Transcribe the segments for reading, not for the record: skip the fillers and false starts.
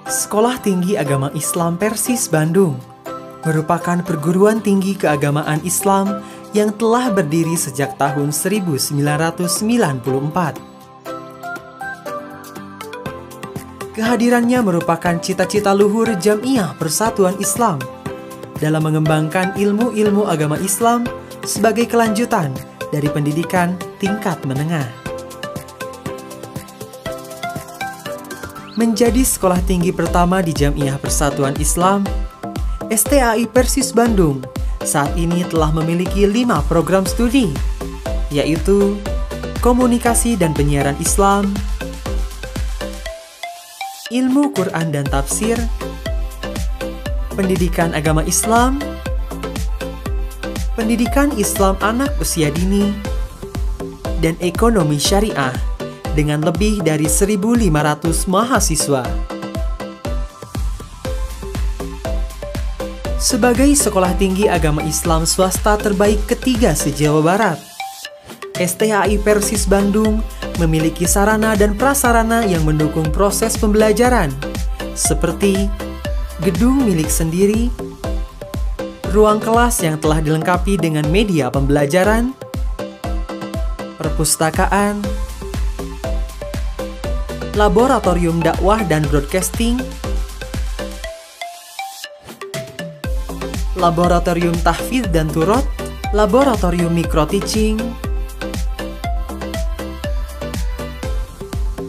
Sekolah Tinggi Agama Islam Persis Bandung merupakan perguruan tinggi keagamaan Islam yang telah berdiri sejak tahun 1994. Kehadirannya merupakan cita-cita luhur Jamiah Persatuan Islam dalam mengembangkan ilmu-ilmu agama Islam sebagai kelanjutan dari pendidikan tingkat menengah. Menjadi sekolah tinggi pertama di Jamiah Persatuan Islam, STAI Persis Bandung saat ini telah memiliki 5 program studi, yaitu Komunikasi dan Penyiaran Islam, Ilmu Quran dan Tafsir, Pendidikan Agama Islam, Pendidikan Islam Anak Usia Dini, dan Ekonomi Syariah dengan lebih dari 1.500 mahasiswa. Sebagai sekolah tinggi agama Islam swasta terbaik ketiga se-Jawa Barat, STAI Persis Bandung memiliki sarana dan prasarana yang mendukung proses pembelajaran, seperti gedung milik sendiri, ruang kelas yang telah dilengkapi dengan media pembelajaran, perpustakaan, laboratorium dakwah dan broadcasting, laboratorium tahfidz dan turot, laboratorium micro-teaching,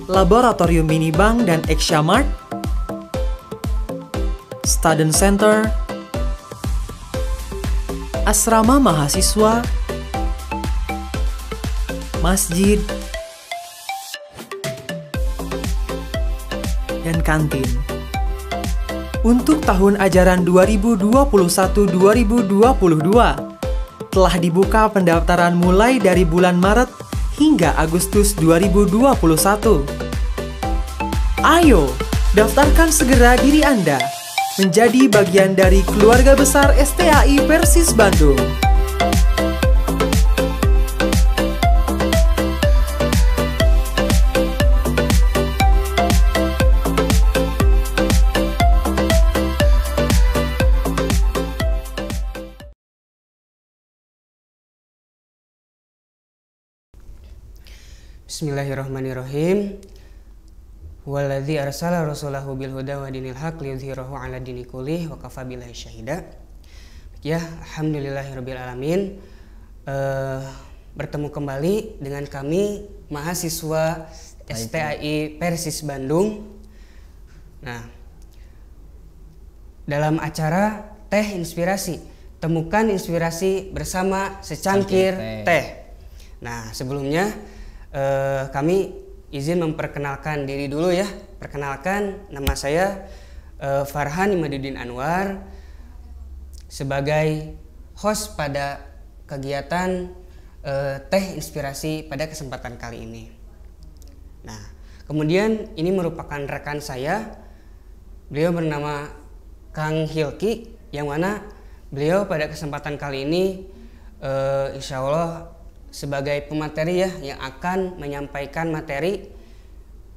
laboratorium minibank dan Examart, student center, asrama mahasiswa, masjid, dan kantin. Untuk tahun ajaran 2021-2022 telah dibuka pendaftaran mulai dari bulan Maret hingga Agustus 2021. Ayo, daftarkan segera diri Anda menjadi bagian dari keluarga besar STAI Persis Bandung. Bismillahirrahmanirrahim. Walladzi arsala rasulahu bil huda wa dinil haq liyudhhirahu 'ala dini kullih wa kafa billahi syahida. Ya, alhamdulillahirabbil alamin. Bertemu kembali dengan kami mahasiswa STAI Persis Bandung. Nah, dalam acara Teh Inspirasi, temukan inspirasi bersama secangkir teh. Nah, sebelumnya kami izin memperkenalkan diri dulu ya. Perkenalkan, nama saya Farhan Imaduddin Anwar sebagai host pada kegiatan Teh Inspirasi pada kesempatan kali ini. Nah, kemudian ini merupakan rekan saya. Beliau bernama Kang Hilki, yang mana beliau pada kesempatan kali ini insya Allah sebagai pemateri ya, yang akan menyampaikan materi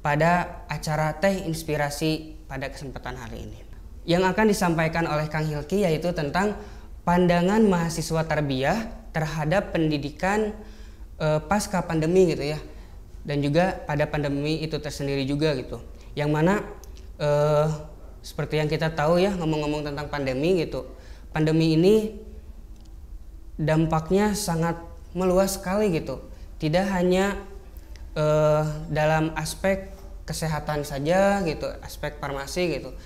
pada acara Teh Inspirasi pada kesempatan hari ini. Yang akan disampaikan oleh Kang Hilki yaitu tentang pandangan mahasiswa tarbiyah terhadap pendidikan pasca pandemi gitu ya, dan juga pada pandemi itu tersendiri juga gitu. Yang mana seperti yang kita tahu ya, ngomong-ngomong tentang pandemi gitu, pandemi ini dampaknya sangat meluas sekali gitu. Tidak hanya dalam aspek kesehatan saja gitu, aspek farmasi gitu,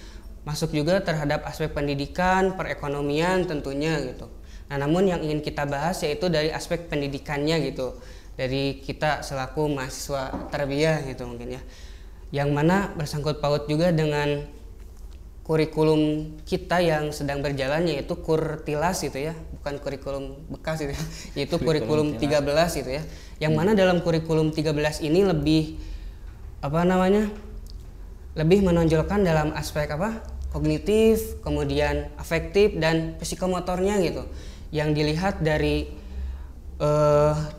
masuk juga terhadap aspek pendidikan, perekonomian tentunya gitu. Nah, namun yang ingin kita bahas yaitu dari aspek pendidikannya gitu, dari kita selaku mahasiswa tarbiyah gitu mungkin ya, yang mana bersangkut paut juga dengan kurikulum kita yang sedang berjalan, yaitu Kurtilas gitu ya, bukan kurikulum bekas gitu ya, yaitu kurikulum 13 gitu ya. Yang mana dalam kurikulum 13 ini lebih lebih menonjolkan dalam aspek kognitif, kemudian afektif dan psikomotornya gitu. Yang dilihat dari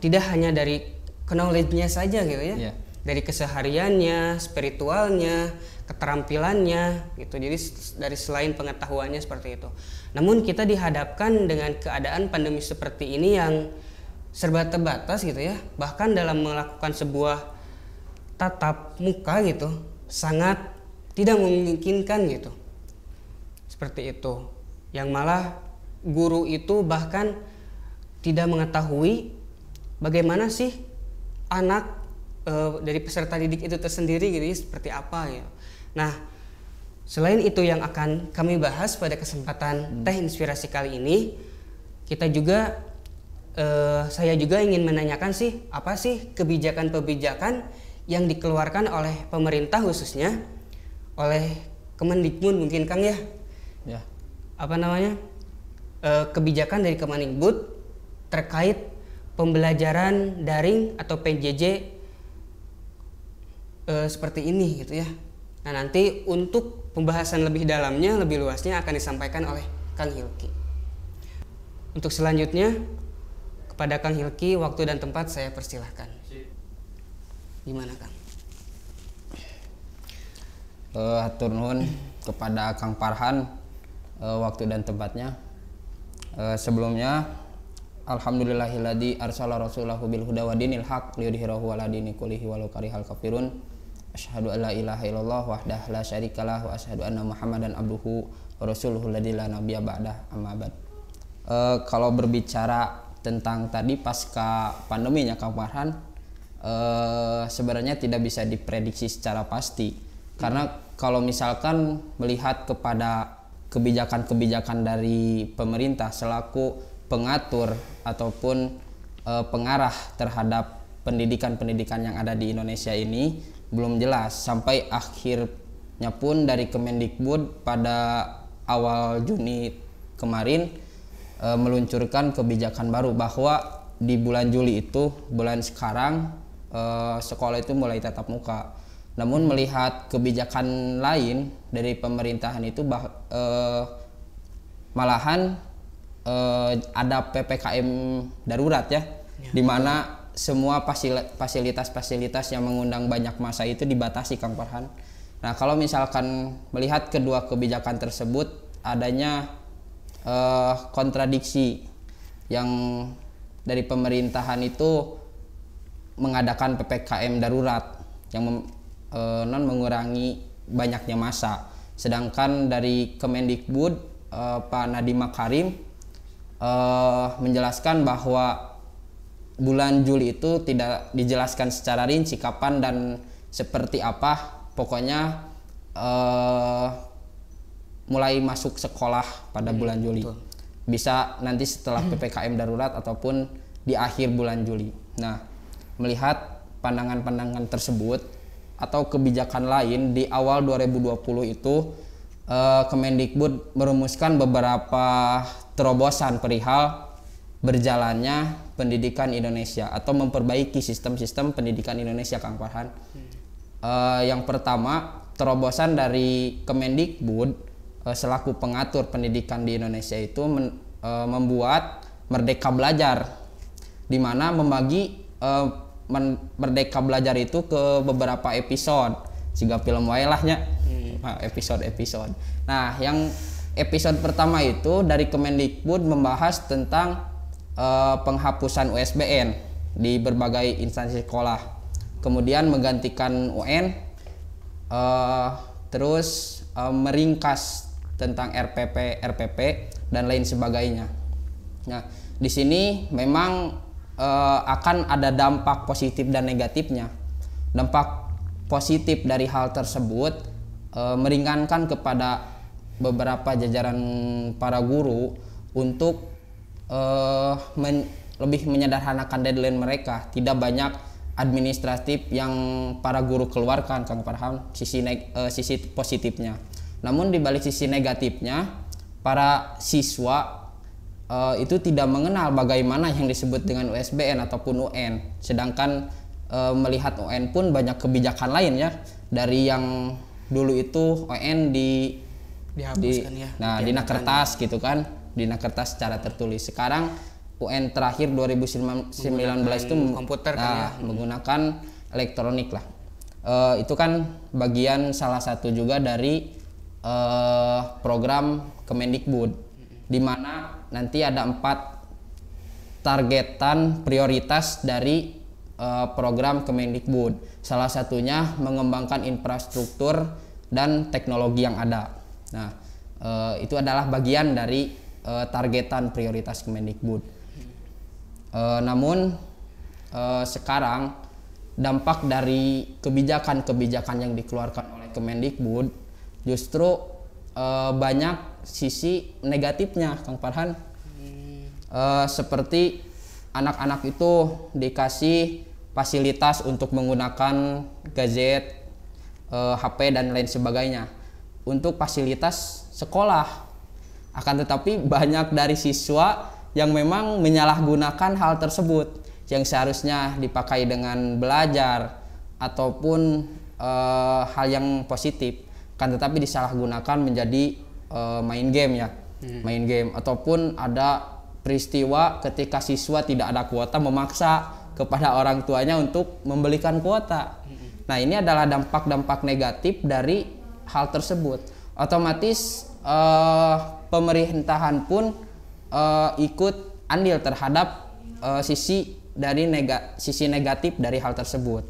tidak hanya dari knowledge-nya saja gitu ya. dari kesehariannya, spiritualnya, keterampilannya gitu. Jadi dari selain pengetahuannya seperti itu. Namun kita dihadapkan dengan keadaan pandemi seperti ini yang serba terbatas gitu ya. Bahkan dalam melakukan sebuah tatap muka gitu sangat tidak memungkinkan gitu. Seperti itu. Yang malah guru itu bahkan tidak mengetahui bagaimana sih anak dari peserta didik itu tersendiri gitu ya, seperti apa gitu. Nah, selain itu yang akan kami bahas pada kesempatan Teh Inspirasi kali ini, kita juga saya juga ingin menanyakan sih apa sih kebijakan-kebijakan yang dikeluarkan oleh pemerintah khususnya oleh Kemendikbud mungkin Kang ya. Ya. Apa namanya? Kebijakan dari Kemendikbud terkait pembelajaran daring atau PJJ seperti ini gitu ya. Nah, nanti untuk pembahasan lebih dalamnya, lebih luasnya akan disampaikan oleh Kang Hilki. Untuk selanjutnya kepada Kang Hilki, waktu dan tempat saya persilahkan. Gimana Kang? Hatur nuhun kepada Kang Farhan waktu dan tempatnya. Sebelumnya alhamdulillahilladzi arsala rasulahu bil huda wa dinil haq liyudhhirahu 'ala dini kullihi walau karihal kafirun. Asyhadu an la ilaha illallah wahdahu la syarikalah wa asyhadu anna Muhammadan abduhu wa rasuluhu alladzi la nabiyya ba'dah amma ba'd. Kalau berbicara tentang tadi pasca pandeminya Kang Farhan, sebenarnya tidak bisa diprediksi secara pasti. Karena kalau misalkan melihat kepada kebijakan-kebijakan dari pemerintah selaku pengatur ataupun pengarah terhadap pendidikan-pendidikan yang ada di Indonesia ini belum jelas. Sampai akhirnya pun dari Kemendikbud pada awal Juni kemarin meluncurkan kebijakan baru bahwa di bulan Juli itu, bulan sekarang, sekolah itu mulai tatap muka. Namun melihat kebijakan lain dari pemerintahan itu malahan ada PPKM darurat ya, di mana semua fasilitas-fasilitas yang mengundang banyak massa itu dibatasi Kang Farhan. Nah, kalau misalkan melihat kedua kebijakan tersebut adanya kontradiksi yang dari pemerintahan itu mengadakan PPKM darurat yang mengurangi banyaknya massa, sedangkan dari Kemendikbud Pak Nadiem Makarim menjelaskan bahwa bulan Juli itu tidak dijelaskan secara rinci kapan dan seperti apa, pokoknya mulai masuk sekolah pada bulan Juli. Betul. Bisa nanti setelah PPKM darurat ataupun di akhir bulan Juli. Nah, melihat pandangan-pandangan tersebut atau kebijakan lain di awal 2020 itu Kemendikbud merumuskan beberapa terobosan perihal berjalannya pendidikan Indonesia atau memperbaiki sistem-sistem pendidikan Indonesia Kang Farhan. Yang pertama, terobosan dari Kemendikbud selaku pengatur pendidikan di Indonesia itu membuat Merdeka Belajar, di mana membagi Merdeka Belajar itu ke beberapa episode, jika film wailahnya episode-episode. Nah, yang episode pertama itu dari Kemendikbud membahas tentang penghapusan USBN di berbagai instansi sekolah, kemudian menggantikan UN, terus meringkas tentang RPP dan lain sebagainya. Nah, di sini memang akan ada dampak positif dan negatifnya. Dampak positif dari hal tersebut meringankan kepada beberapa jajaran para guru untuk lebih menyederhanakan deadline mereka, tidak banyak administratif yang para guru keluarkan Kang Farhan, sisi positifnya. Namun di balik sisi negatifnya, para siswa itu tidak mengenal bagaimana yang disebut dengan USBN ataupun UN, sedangkan melihat UN pun banyak kebijakan lain ya, dari yang dulu itu UN dihapuskan ya. Nah, dina kertas gitu kan, dina kertas secara tertulis. Sekarang UN terakhir 2019 itu komputer kan ya. Menggunakan elektronik lah. Itu kan bagian salah satu juga dari program Kemendikbud, di mana nanti ada 4 targetan prioritas dari program Kemendikbud. Salah satunya mengembangkan infrastruktur dan teknologi yang ada. Nah, itu adalah bagian dari targetan prioritas Kemendikbud. Namun sekarang dampak dari kebijakan-kebijakan yang dikeluarkan oleh Kemendikbud justru banyak sisi negatifnya, Kang Farhan. Seperti anak-anak itu dikasih fasilitas untuk menggunakan gadget, HP dan lain sebagainya untuk fasilitas sekolah. Akan tetapi banyak dari siswa yang memang menyalahgunakan hal tersebut yang seharusnya dipakai dengan belajar ataupun hal yang positif, kan tetapi disalahgunakan menjadi main game ya, main game. Ataupun ada peristiwa ketika siswa tidak ada kuota memaksa kepada orang tuanya untuk membelikan kuota. Nah, ini adalah dampak-dampak negatif dari hal tersebut. Otomatis pemerintahan pun ikut andil terhadap sisi negatif dari hal tersebut.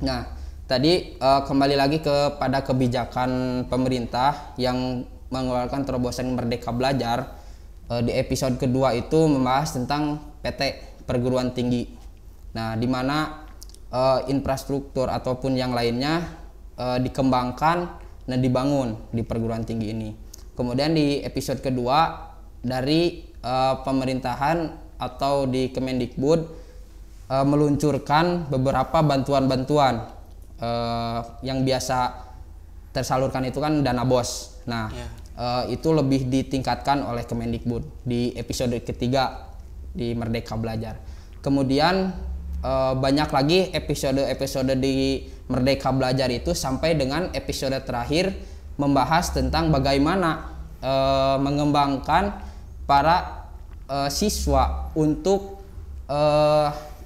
Nah, tadi kembali lagi kepada kebijakan pemerintah yang mengeluarkan terobosan Merdeka Belajar. Di episode kedua itu membahas tentang PT perguruan tinggi. Nah, di mana infrastruktur ataupun yang lainnya dikembangkan dan dibangun di perguruan tinggi ini. Kemudian di episode kedua dari pemerintahan atau di Kemendikbud meluncurkan beberapa bantuan-bantuan yang biasa tersalurkan itu kan dana BOS. Nah, itu lebih ditingkatkan oleh Kemendikbud di episode ketiga di Merdeka Belajar. Kemudian banyak lagi episode-episode di Merdeka Belajar itu sampai dengan episode terakhir membahas tentang bagaimana mengembangkan para siswa untuk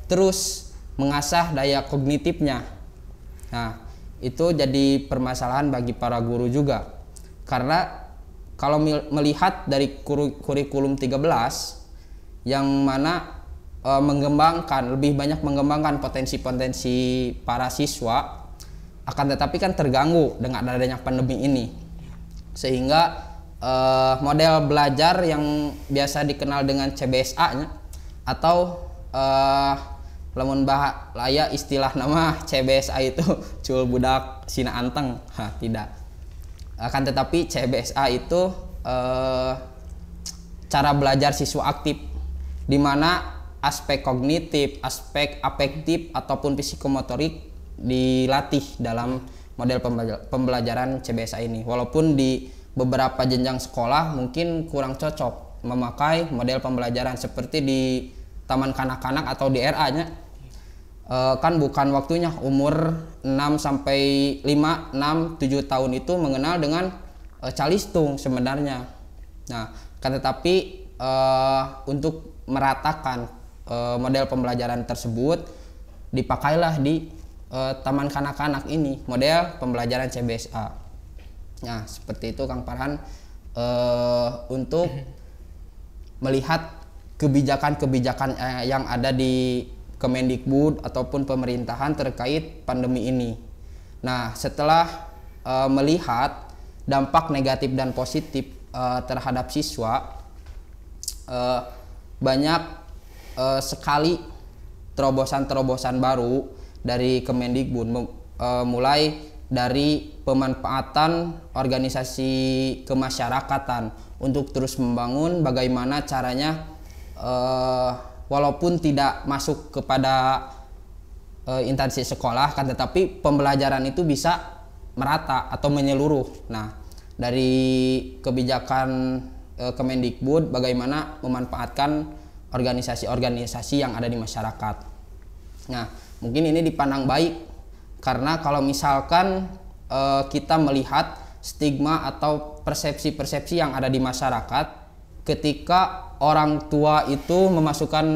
terus mengasah daya kognitifnya. Nah, itu jadi permasalahan bagi para guru juga. Karena kalau melihat dari kurikulum 13 yang mana lebih banyak mengembangkan potensi-potensi para siswa, akan tetapi kan terganggu dengan adanya pandemi ini. Sehingga model belajar yang biasa dikenal dengan CBSA-nya atau lamun bahaya istilah nama CBSA itu cul budak sina anteng, tidak. Akan tetapi CBSA itu cara belajar siswa aktif, di mana aspek kognitif, aspek afektif ataupun psikomotorik dilatih dalam model pembelajaran CBSA ini. Walaupun di beberapa jenjang sekolah mungkin kurang cocok memakai model pembelajaran seperti di taman kanak-kanak atau di RA-nya. Kan bukan waktunya umur 6 sampai 5, 6, 7 tahun itu mengenal dengan calistung sebenarnya. Nah, kan tetapi untuk meratakan model pembelajaran tersebut dipakailah di taman kanak-kanak ini model pembelajaran CBSA. Nah, seperti itu Kang Farhan untuk melihat kebijakan-kebijakan yang ada di Kemendikbud ataupun pemerintahan terkait pandemi ini. Nah, setelah melihat dampak negatif dan positif terhadap siswa, banyak sekali terobosan-terobosan baru dari Kemendikbud, mulai dari pemanfaatan organisasi kemasyarakatan untuk terus membangun bagaimana caranya walaupun tidak masuk kepada instansi sekolah kan, tetapi pembelajaran itu bisa merata atau menyeluruh. Nah, dari kebijakan Kemendikbud bagaimana memanfaatkan organisasi-organisasi yang ada di masyarakat. Nah, mungkin ini dipandang baik karena kalau misalkan kita melihat stigma atau persepsi-persepsi yang ada di masyarakat ketika orang tua itu memasukkan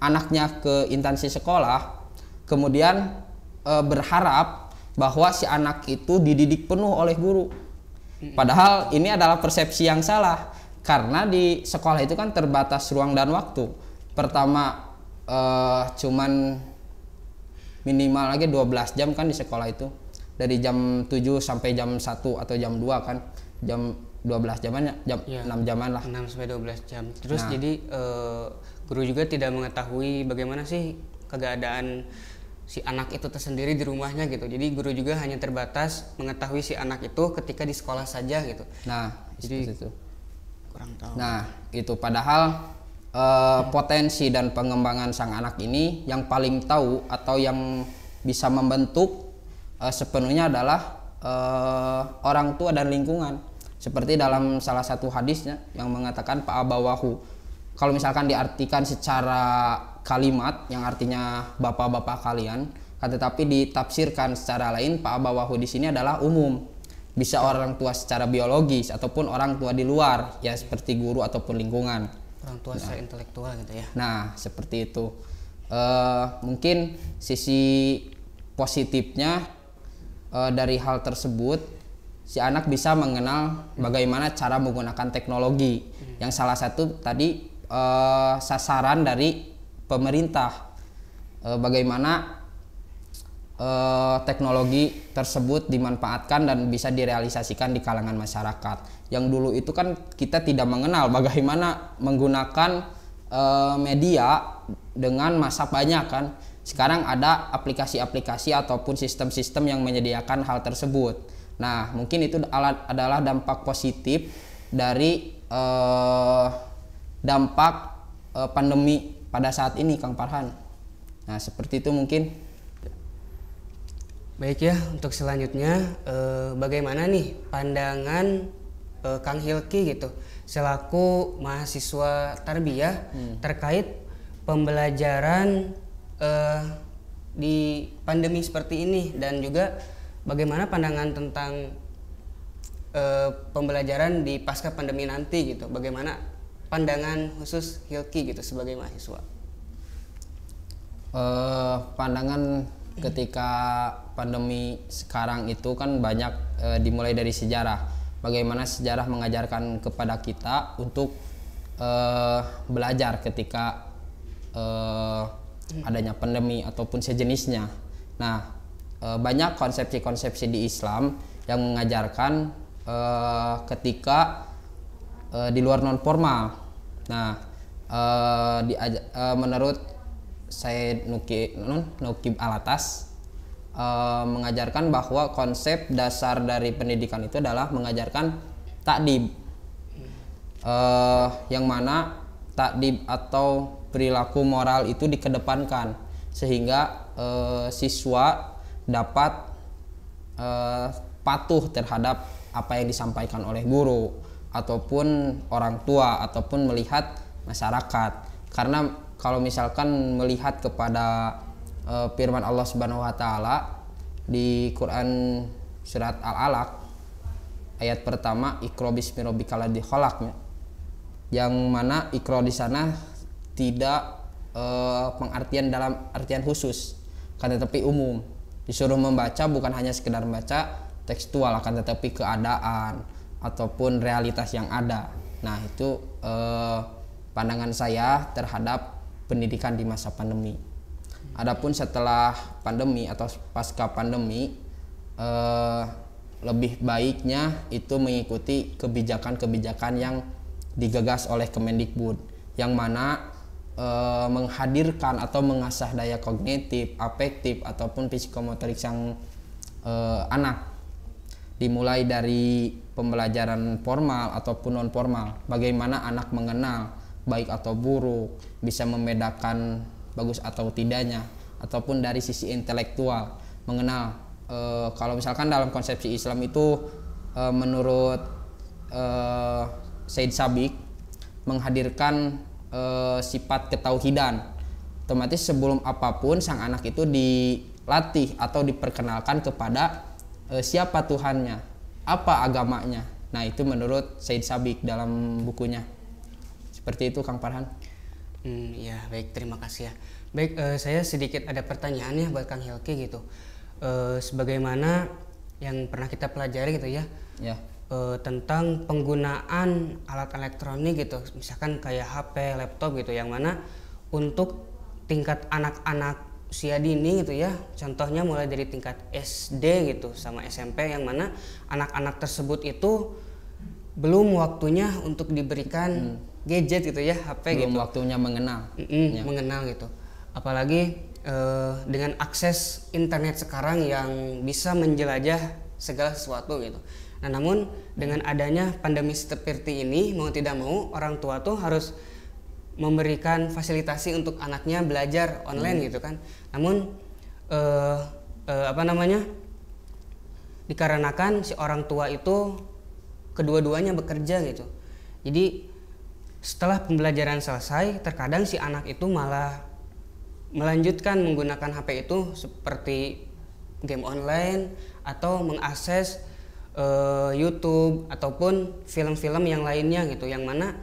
anaknya ke instansi sekolah, kemudian berharap bahwa si anak itu dididik penuh oleh guru. Padahal ini adalah persepsi yang salah, karena di sekolah itu kan terbatas ruang dan waktu. Pertama cuman minimal lagi 12 jam kan di sekolah itu, dari jam 7 sampai jam 1 atau jam 2 kan, jam 12 jamannya, jam Ya, 6 jaman lah. 6 sampai 12 jam. Terus Nah. jadi guru juga tidak mengetahui bagaimana sih keadaan si anak itu tersendiri di rumahnya gitu. Jadi guru juga hanya terbatas mengetahui si anak itu ketika di sekolah saja gitu. Nah, Jadi seperti itu. kurang tahu. Nah, itu padahal potensi dan pengembangan sang anak ini yang paling tahu atau yang bisa membentuk sepenuhnya adalah orang tua dan lingkungan. Seperti dalam salah satu hadisnya yang mengatakan fa'abawahu. Kalau misalkan diartikan secara kalimat yang artinya bapak-bapak kalian, tetapi ditafsirkan secara lain fa'abawahu di sini adalah umum. Bisa orang tua secara biologis ataupun orang tua di luar, ya seperti guru ataupun lingkungan. Orang tua secara intelektual gitu ya. Nah, seperti itu. Mungkin sisi positifnya dari hal tersebut, si anak bisa mengenal bagaimana cara menggunakan teknologi. Yang salah satu tadi sasaran dari pemerintah, bagaimana teknologi tersebut dimanfaatkan dan bisa direalisasikan di kalangan masyarakat. Yang dulu itu kan kita tidak mengenal bagaimana menggunakan media dengan masa banyak kan. Sekarang ada aplikasi-aplikasi ataupun sistem-sistem yang menyediakan hal tersebut. Nah, mungkin itu adalah dampak positif dari dampak pandemi pada saat ini, Kang Farhan. Nah, seperti itu mungkin. Baik ya, untuk selanjutnya bagaimana nih pandangan Kang Hilki gitu selaku mahasiswa tarbiyah terkait pembelajaran di pandemi seperti ini, dan juga bagaimana pandangan tentang pembelajaran di pasca pandemi nanti gitu. Bagaimana pandangan khusus Hilki gitu sebagai mahasiswa? Pandangan ketika pandemi sekarang itu kan banyak dimulai dari sejarah. Bagaimana sejarah mengajarkan kepada kita untuk belajar ketika adanya pandemi ataupun sejenisnya. Nah, banyak konsepsi-konsepsi di Islam yang mengajarkan ketika di luar non formal. Nah, menurut Said Nukib Alatas mengajarkan bahwa konsep dasar dari pendidikan itu adalah mengajarkan takdib, yang mana takdib atau perilaku moral itu dikedepankan sehingga siswa dapat patuh terhadap apa yang disampaikan oleh guru ataupun orang tua ataupun melihat masyarakat. Karena kalau misalkan melihat kepada firman Allah Subhanahu wa taala di Quran surat Al-Alaq ayat pertama, Iqra bismi rabbikal ladzi khalaq, yang mana Iqra di sana tidak pengertian dalam artian khusus, kan tetapi umum. Disuruh membaca bukan hanya sekedar membaca tekstual, akan tetapi keadaan ataupun realitas yang ada. Nah, itu pandangan saya terhadap pendidikan di masa pandemi. Adapun setelah pandemi atau pasca pandemi, lebih baiknya itu mengikuti kebijakan-kebijakan yang digagas oleh Kemendikbud, yang mana menghadirkan atau mengasah daya kognitif, afektif ataupun psikomotorik sang anak, dimulai dari pembelajaran formal ataupun non formal. Bagaimana anak mengenal baik atau buruk, bisa membedakan bagus atau tidaknya, ataupun dari sisi intelektual mengenal. Kalau misalkan dalam konsepsi Islam itu menurut Said Sabiq menghadirkan sifat ketauhidan. Otomatis sebelum apapun sang anak itu dilatih atau diperkenalkan kepada siapa Tuhannya, apa agamanya. Nah, itu menurut Said Sabiq dalam bukunya. Seperti itu, Kang Farhan. Ya, baik, terima kasih ya. Baik, saya sedikit ada pertanyaan ya buat Kang Hilki gitu. sebagaimana yang pernah kita pelajari gitu ya, Ya. Tentang penggunaan alat elektronik gitu, misalkan kayak HP, laptop gitu, yang mana untuk tingkat anak-anak usia dini gitu ya, contohnya mulai dari tingkat SD gitu sama SMP, yang mana anak-anak tersebut itu belum waktunya untuk diberikan gadget gitu ya, HP Belum gitu. waktunya mengenal. Ya. Mengenal gitu. Apalagi dengan akses internet sekarang yang bisa menjelajah segala sesuatu gitu. Nah, namun dengan adanya pandemi seperti ini, mau tidak mau orang tua tuh harus memberikan fasilitasi untuk anaknya belajar online gitu kan. Namun dikarenakan si orang tua itu kedua-duanya bekerja gitu. Jadi setelah pembelajaran selesai, terkadang si anak itu malah melanjutkan menggunakan HP itu seperti game online atau mengakses YouTube ataupun film-film yang lainnya gitu, yang mana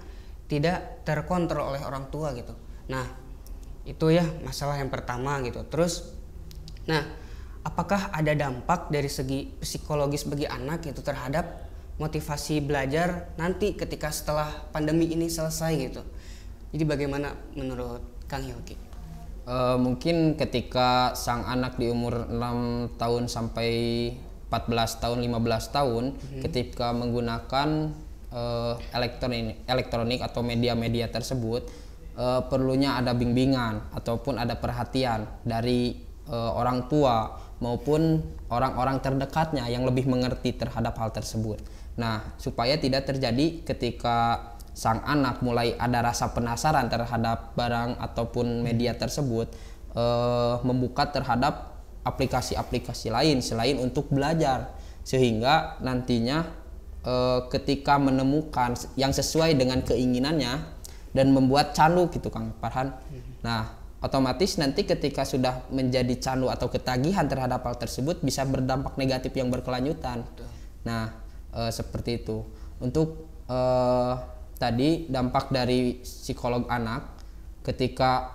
tidak terkontrol oleh orang tua gitu. Nah, itu ya masalah yang pertama gitu. Terus, nah, apakah ada dampak dari segi psikologis bagi anak itu terhadap motivasi belajar nanti ketika setelah pandemi ini selesai gitu? Jadi bagaimana menurut Kang Hilki? Mungkin ketika sang anak di umur 6 tahun sampai 14 tahun, 15 tahun, ketika menggunakan elektronik atau media-media tersebut, perlunya ada bimbingan ataupun ada perhatian dari orang tua maupun orang-orang terdekatnya yang lebih mengerti terhadap hal tersebut. Nah, supaya tidak terjadi ketika sang anak mulai ada rasa penasaran terhadap barang ataupun media tersebut, membuka terhadap aplikasi-aplikasi lain selain untuk belajar, sehingga nantinya ketika menemukan yang sesuai dengan keinginannya dan membuat candu gitu Kang Farhan. Nah, otomatis nanti ketika sudah menjadi candu atau ketagihan terhadap hal tersebut bisa berdampak negatif yang berkelanjutan. Nah, seperti itu. Untuk tadi dampak dari psikolog anak ketika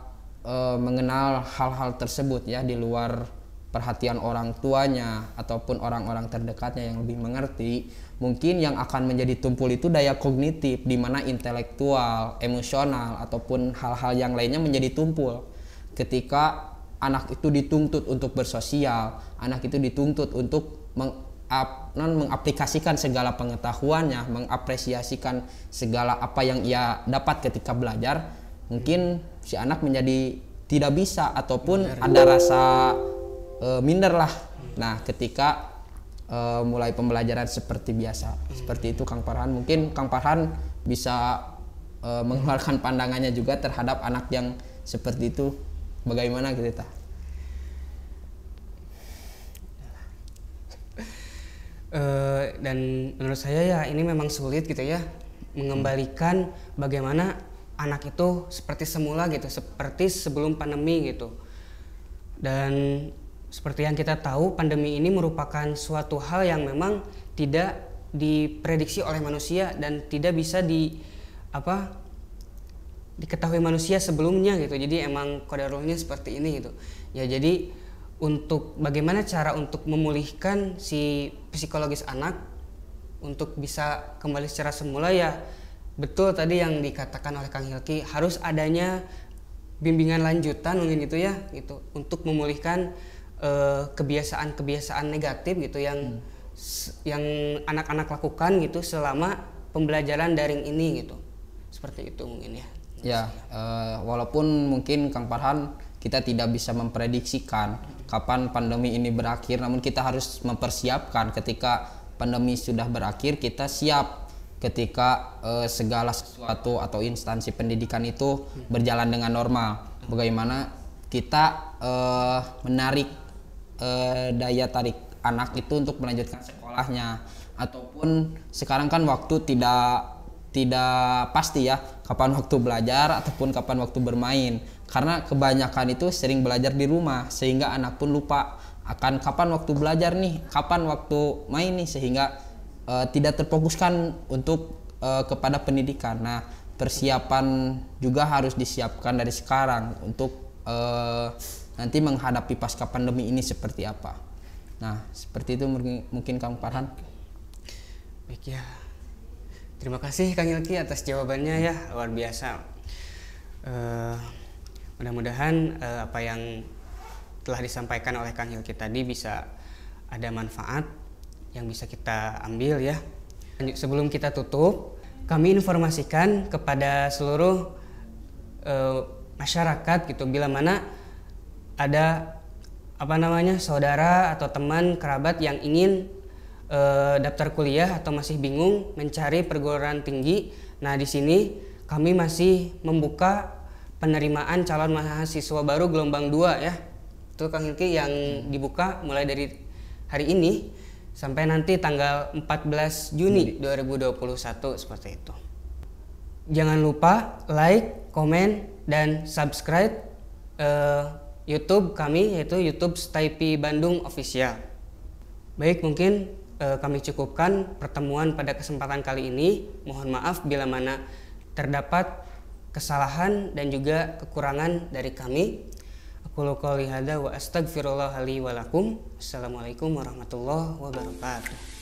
mengenal hal-hal tersebut ya di luar perhatian orang tuanya ataupun orang-orang terdekatnya yang lebih mengerti, mungkin yang akan menjadi tumpul itu daya kognitif, di mana intelektual, emosional ataupun hal-hal yang lainnya menjadi tumpul. Ketika anak itu dituntut untuk bersosial, anak itu dituntut untuk mengaplikasikan segala pengetahuannya, mengapresiasikan segala apa yang ia dapat ketika belajar, mungkin si anak menjadi tidak bisa ataupun ada rasa minder lah. Nah, ketika mulai pembelajaran seperti biasa, seperti itu Kang Farhan. Mungkin Kang Farhan bisa mengeluarkan pandangannya juga terhadap anak yang seperti itu, bagaimana gitu ta? Dan menurut saya ya ini memang sulit gitu ya, mengembalikan bagaimana anak itu seperti semula gitu, seperti sebelum pandemi gitu. Dan seperti yang kita tahu, pandemi ini merupakan suatu hal yang memang tidak diprediksi oleh manusia dan tidak bisa diketahui manusia sebelumnya gitu. Jadi emang qadarullah seperti ini gitu. Ya, jadi untuk bagaimana cara untuk memulihkan si psikologis anak untuk bisa kembali secara semula, ya betul tadi yang dikatakan oleh Kang Hilki, harus adanya bimbingan lanjutan mungkin gitu ya gitu, untuk memulihkan kebiasaan-kebiasaan negatif gitu yang anak-anak lakukan gitu selama pembelajaran daring ini gitu. Seperti itu mungkin ya. Ya, walaupun mungkin Kang Farhan kita tidak bisa memprediksikan kapan pandemi ini berakhir, namun kita harus mempersiapkan ketika pandemi sudah berakhir, kita siap ketika segala sesuatu atau instansi pendidikan itu berjalan dengan normal. Bagaimana kita menarik daya tarik anak itu untuk melanjutkan sekolahnya, ataupun sekarang kan waktu tidak pasti ya, kapan waktu belajar ataupun kapan waktu bermain, karena kebanyakan itu sering belajar di rumah sehingga anak pun lupa akan kapan waktu belajar nih, kapan waktu main nih, sehingga tidak terfokuskan untuk kepada pendidikan. Nah, persiapan juga harus disiapkan dari sekarang untuk nanti menghadapi pasca pandemi ini seperti apa. Nah, seperti itu mungkin Kang Farhan. Baik ya. Terima kasih Kang Ilki atas jawabannya ya, luar biasa. Mudah-mudahan apa yang telah disampaikan oleh Kang Ilki tadi bisa ada manfaat yang bisa kita ambil ya. Sebelum kita tutup, kami informasikan kepada seluruh masyarakat gitu, bila mana ada saudara atau teman kerabat yang ingin daftar kuliah atau masih bingung mencari perguruan tinggi. Nah, di sini kami masih membuka penerimaan calon mahasiswa baru gelombang 2 ya. Itu Kang Ilki yang dibuka mulai dari hari ini sampai nanti tanggal 14 Juni 2021 seperti itu. Jangan lupa like, komen, dan subscribe YouTube kami, yaitu YouTube Staypi Bandung Official. Baik, mungkin kami cukupkan pertemuan pada kesempatan kali ini. Mohon maaf bila mana terdapat kesalahan dan juga kekurangan dari kami. Aqulu qouli hadza wa astaghfirullah li wa lakum. Assalamualaikum warahmatullahi wabarakatuh.